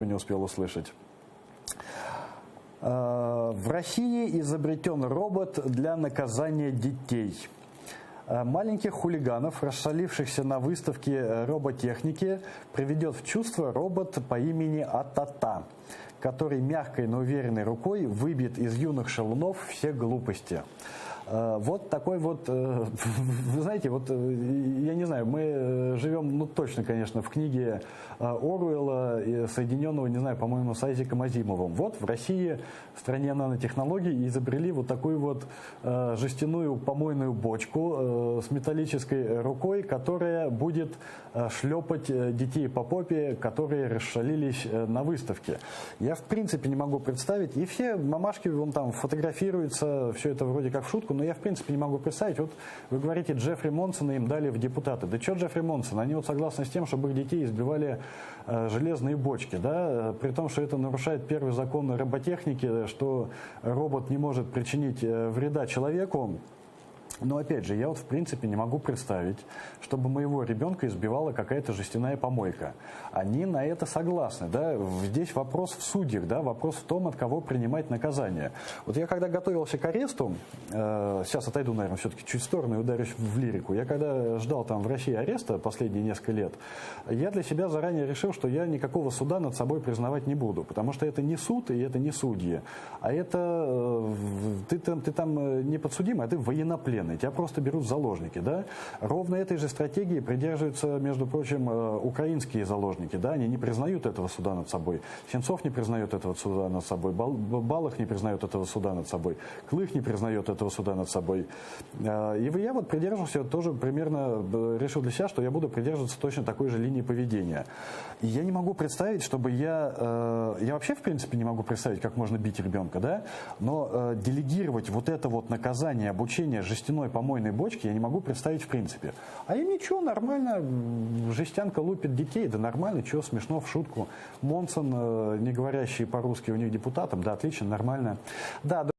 не успел услышать. В России изобретен робот для наказания детей. Маленьких хулиганов, расшалившихся на выставке роботехники, приведет в чувство робот по имени Атата, который мягкой, но уверенной рукой выбьет из юных шалунов все глупости. Вот такой вот, вы знаете, вот я не знаю, мы живем, ну точно, конечно, в книге Оруэлла, соединенного, не знаю, по-моему, с Айзеком Азимовым. Вот в России, в стране нанотехнологий, изобрели вот такую вот жестяную помойную бочку с металлической рукой, которая будет шлепать детей по попе, которые расшалились на выставке. Я в принципе не могу представить, и все мамашки вон там фотографируются, все это вроде как в шутку, но я в принципе не могу представить. Вот вы говорите, Джеффри Монсона им дали в депутаты. Да что Джеффри Монсон? Они вот согласны с тем, чтобы их детей избивали железные бочки, да, при том, что это нарушает первый закон роботехники, что робот не может причинить вреда человеку. Но опять же, я вот в принципе не могу представить, чтобы моего ребенка избивала какая-то жестяная помойка. Они на это согласны, да. Здесь вопрос в судьях, да, вопрос в том, от кого принимать наказание. Вот я когда готовился к аресту, сейчас отойду, наверное, все-таки чуть в сторону и ударюсь в лирику. Я когда ждал там в России ареста последние несколько лет, я для себя заранее решил, что я никакого суда над собой признавать не буду, потому что это не суд и это не судьи, а это ты там не подсудимый, а ты военнопленный. Тебя просто берут в заложники, да? Ровно этой же стратегии придерживаются, между прочим, украинские заложники, да? Они не признают этого суда над собой. Сенцов не признает этого суда над собой, Балах не признает этого суда над собой, Клых не признает этого суда над собой. И я вот придерживался тоже примерно, решил для себя, что я буду придерживаться точно такой же линии поведения. И я не могу представить, чтобы я вообще, в принципе, не могу представить, как можно бить ребенка, да? Но делегировать вот это вот наказание, обучение жестяной помойной бочки я не могу представить в принципе. А им ничего, нормально, жестянка лупит детей, да нормально, чего смешно, в шутку. Монсон, не говорящий по-русски у них депутатом, да, отлично, нормально. Да,